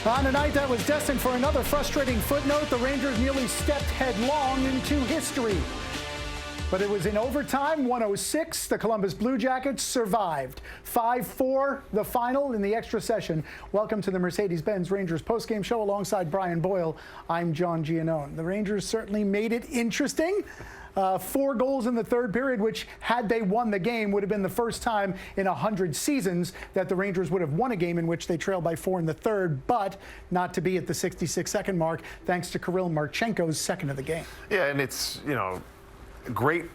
On a night that was destined for another frustrating footnote, the Rangers nearly stepped headlong into history. But it was in overtime, 106, the Columbus Bluejackets survived. 5-4, the final in the extra session. Welcome to the Mercedes-Benz Rangers postgame show alongside Brian Boyle. I'm John Giannone. The Rangers certainly made it interesting. 4 goals in the third period, which, had they won the game, would have been the first time in 100 seasons that the Rangers would have won a game in which they trailed by 4 in the third, but not to be at the 66-second mark, thanks to Kirill Marchenko's second of the game. Yeah, and it's, great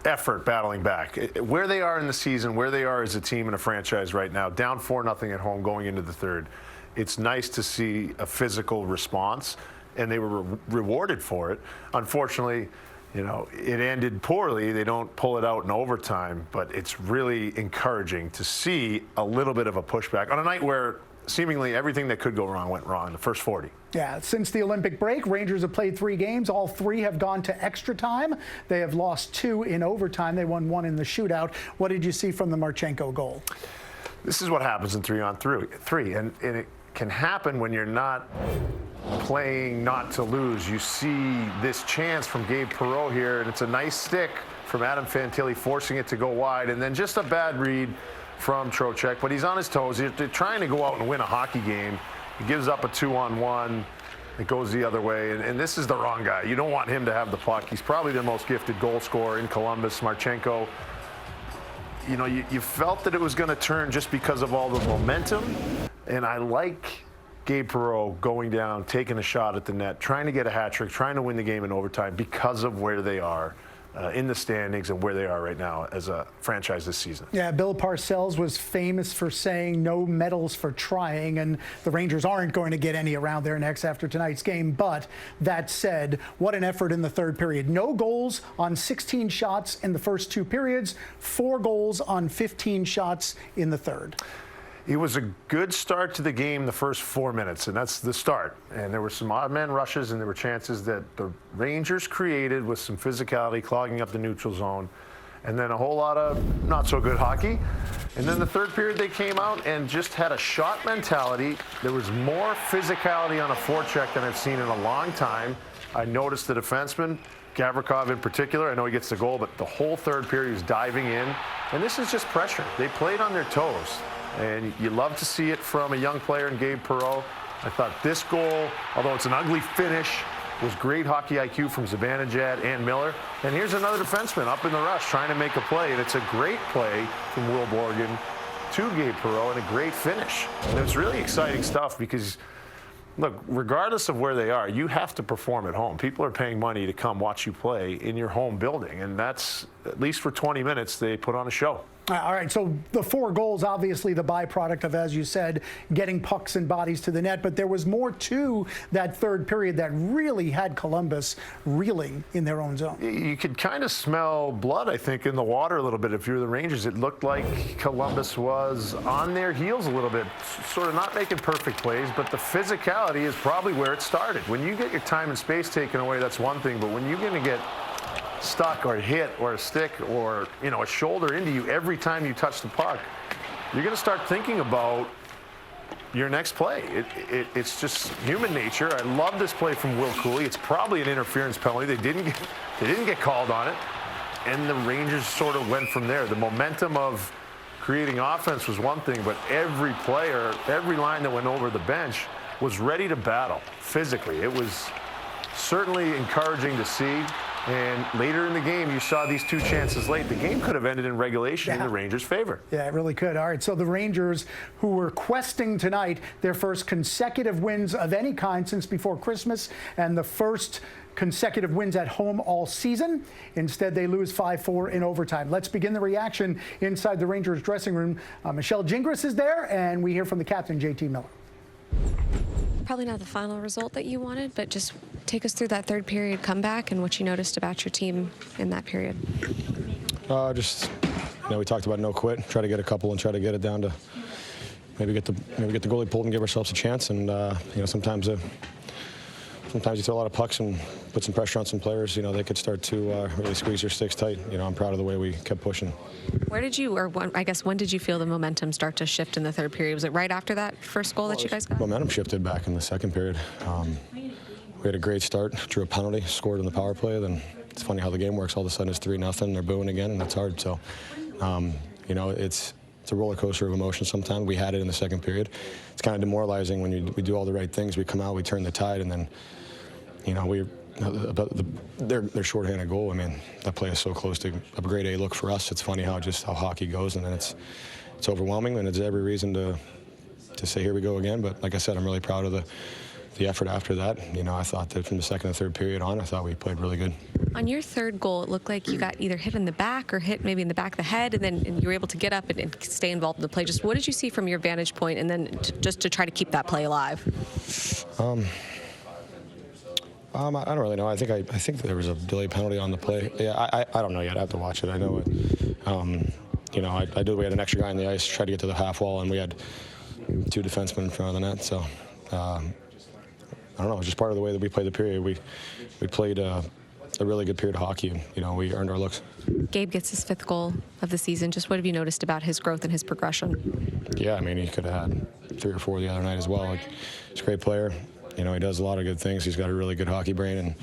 effort battling back. Where they are in the season, where they are as a team and a franchise right now, down 4-0 at home going into the third, it's nice to see a physical response, and they were rewarded for it. Unfortunately, it ended poorly. They don't pull it out in overtime, but it's really encouraging to see a little bit of a pushback on a night where seemingly everything that could go wrong went wrong in the first 40. Yeah, since the Olympic break, Rangers have played 3 games. All 3 have gone to extra time. They have lost 2 in overtime. They won 1 in the shootout. What did you see from the Marchenko goal? This is what happens in 3-on-3, and it can happen when you're not playing not to lose. You see this chance from Gabe Perreault here, and it's a nice stick from Adam Fantilli, forcing it to go wide, and then just a bad read from Trocheck, but he's on his toes. They're trying to go out and win a hockey game. He gives up a 2-on-1. It goes the other way, and this is the wrong guy. You don't want him to have the puck. He's probably the most gifted goal scorer in Columbus, Marchenko. You felt that it was going to turn just because of all the momentum, and I like Gabe Perreault going down, taking a shot at the net, trying to get a hat trick, trying to win the game in overtime because of where they are in the standings and where they are right now as a franchise this season. Yeah, Bill Parcells was famous for saying no medals for trying, and the Rangers aren't going to get any around their necks after tonight's game. But that said, what an effort in the third period. No goals on 16 shots in the first 2 periods, 4 goals on 15 shots in the third. It was a good start to the game the first 4 minutes, and that's the start. And there were some odd man rushes, and there were chances that the Rangers created with some physicality, clogging up the neutral zone, and then a whole lot of not so good hockey. And then the third period, they came out and just had a shot mentality. There was more physicality on a forecheck than I've seen in a long time. I noticed the defenseman, Gavrikov in particular. I know he gets the goal, but the whole third period he was diving in. And this is just pressure. They played on their toes. And you love to see it from a young player in Gabe Perreault. I thought this goal, although it's an ugly finish, was great hockey IQ from Zibanejad and Miller. And here's another defenseman up in the rush trying to make a play. And it's a great play from Will Borgen to Gabe Perreault and a great finish. And it's really exciting stuff because, look, regardless of where they are, you have to perform at home. People are paying money to come watch you play in your home building. And that's, at least for 20 minutes, they put on a show. All right, so the 4 goals, obviously the byproduct of, as you said, getting pucks and bodies to the net, but there was more to that third period that really had Columbus reeling in their own zone. You could kind of smell blood, I think, in the water a little bit if you're the Rangers. It looked like Columbus was on their heels a little bit, sort of not making perfect plays, but the physicality is probably where it started. When you get your time and space taken away, that's one thing, but when you're going to get stuck or hit or a stick or a shoulder into you every time you touch the puck, you're going to start thinking about your next play. It's just human nature. I love this play from Will Cooley. It's probably an interference penalty. They didn't get called on it, and the Rangers sort of went from there. The momentum of creating offense was one thing, but every player, every line that went over the bench was ready to battle physically. It was certainly encouraging to see. And later in the game, you saw these 2 chances late. The game could have ended in regulation in the Rangers' favor. Yeah, it really could. All right, so the Rangers, who were questing tonight their first consecutive wins of any kind since before Christmas, and the first consecutive wins at home all season. Instead, they lose 5-4 in overtime. Let's begin the reaction inside the Rangers dressing room. Michelle Gingras is there, and we hear from the captain, JT Miller. Probably not the final result that you wanted, but just take us through that third period comeback and what you noticed about your team in that period. We talked about no quit, try to get a couple and try to get it down to maybe get the goalie pulled and give ourselves a chance. And sometimes sometimes you throw a lot of pucks and put some pressure on some players. You know, they could start to really squeeze your sticks tight. You know, I'm proud of the way we kept pushing. Where did you, or when, I guess, when did you feel the momentum start to shift in the third period? Was it right after that first goal that you guys got? Momentum shifted back in the second period. We had a great start, drew a penalty, scored in the power play. Then it's funny how the game works. All of a sudden it's 3-0. They're booing again, and it's hard. So, you know, it's a roller coaster of emotions sometimes. We had it in the second period. It's kind of demoralizing when we do all the right things. We come out, we turn the tide, and then, you know, their shorthanded goal. I mean, that play is so close to a grade A look for us. It's funny how hockey goes, and then it's overwhelming, and it's every reason to say here we go again. But like I said, I'm really proud of the effort after that. You know, I thought that from the second and third period on, I thought we played really good. On your third goal, it looked like you got either hit in the back or hit maybe in the back of the head, and then you were able to get up and stay involved in the play. Just what did you see from your vantage point, and then just to try to keep that play alive? I don't really know. I think there was a delay penalty on the play. Yeah, I don't know yet. I have to watch it. I know it. You know, we had an extra guy on the ice, tried to get to the half wall, and we had 2 defensemen in front of the net. So I don't know. It's just part of the way that we played the period. We played a really good period of hockey. You know, we earned our looks. Gabe gets his 5th goal of the season. Just what have you noticed about his growth and his progression? Yeah, I mean, he could have had 3 or 4 the other night as well. He's a great player. You know, he does a lot of good things. He's got a really good hockey brain, and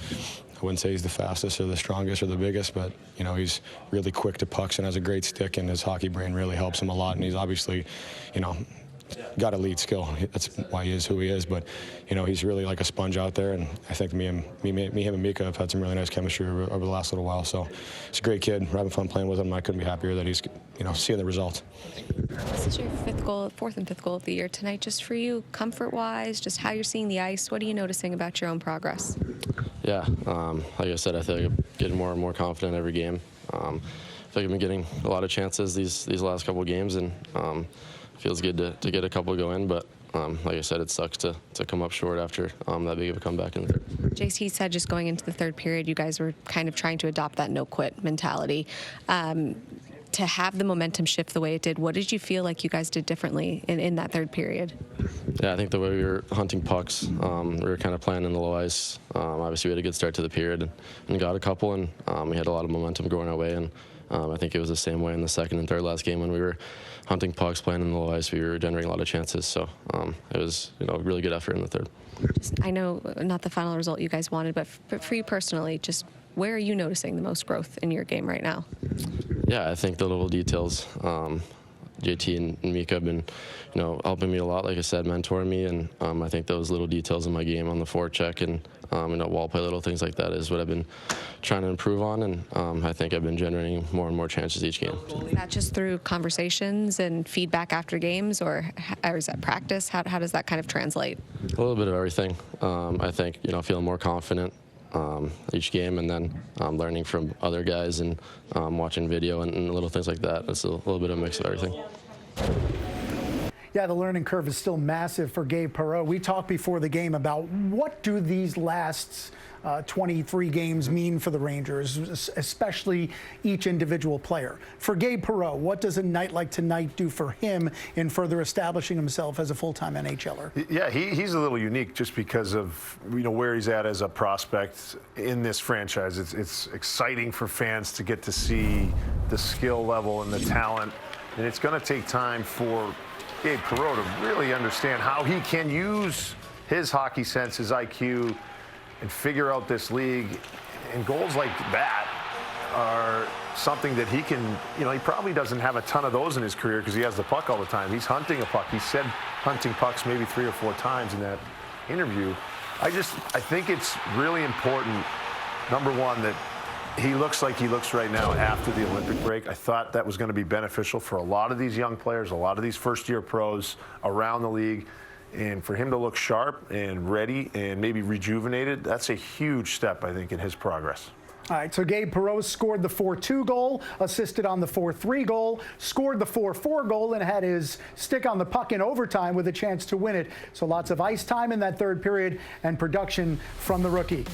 I wouldn't say he's the fastest or the strongest or the biggest, but, you know, he's really quick to pucks and has a great stick, and his hockey brain really helps him a lot. And he's obviously, you know, got elite skill. That's why he is who he is. But, you know, he's really like a sponge out there, and I think me, him, and Mika have had some really nice chemistry over the last little while. So he's a great kid. We're having fun playing with him. I couldn't be happier that he's, you know, seeing the results. This is your 4th and 5th goal of the year tonight. Just for you, comfort-wise, just how you're seeing the ice, what are you noticing about your own progress? Yeah, like I said, I feel like I'm getting more and more confident every game. I feel like I've been getting a lot of chances these last couple of games, and feels good to get a couple go in, but like I said, it sucks to come up short after that big of a comeback in the third. JC said just going into the third period, you guys were kind of trying to adopt that no-quit mentality. To have the momentum shift the way it did, what did you feel like you guys did differently in that third period? Yeah, I think the way we were hunting pucks, we were kind of playing in the low ice. Obviously, we had a good start to the period and got a couple, and we had a lot of momentum going our way, and I think it was the same way in the second and third last game when we were hunting pucks, playing in the low ice. We were generating a lot of chances, so it was, you know, a really good effort in the third. I know not the final result you guys wanted, but for you personally, just where are you noticing the most growth in your game right now? Yeah, I think the little details. JT and Mika have been, you know, helping me a lot, like I said, mentoring me, and I think those little details in my game on the forecheck and, you know, wall play, little things like that is what I've been trying to improve on, and I think I've been generating more and more chances each game. Is that just through conversations and feedback after games, or is that practice? How does that kind of translate? A little bit of everything. I think, you know, feeling more confident each game, and then learning from other guys and watching video and little things like that. It's a little bit of a mix of everything. Yeah, the learning curve is still massive for Gabe Perreault. We talked before the game about what do these last 23 games mean for the Rangers, especially each individual player. For Gabe Perreault, what does a night like tonight do for him in further establishing himself as a full-time NHLer? Yeah, he's a little unique just because of, you know, where he's at as a prospect in this franchise. It's exciting for fans to get to see the skill level and the talent, and it's going to take time for Gabe Perreault to really understand how he can use his hockey sense, his IQ, and figure out this league. And goals like that are something that he can, you know, he probably doesn't have a ton of those in his career because he has the puck all the time. He's hunting a puck. He said hunting pucks maybe 3 or 4 times in that interview. I think it's really important, number one, that he looks like he looks right now after the Olympic break. I thought that was going to be beneficial for a lot of these young players, a lot of these first-year pros around the league. And for him to look sharp and ready and maybe rejuvenated, that's a huge step, I think, in his progress. All right, so Gabe Perreault scored the 4-2 goal, assisted on the 4-3 goal, scored the 4-4 goal, and had his stick on the puck in overtime with a chance to win it. So lots of ice time in that third period and production from the rookie.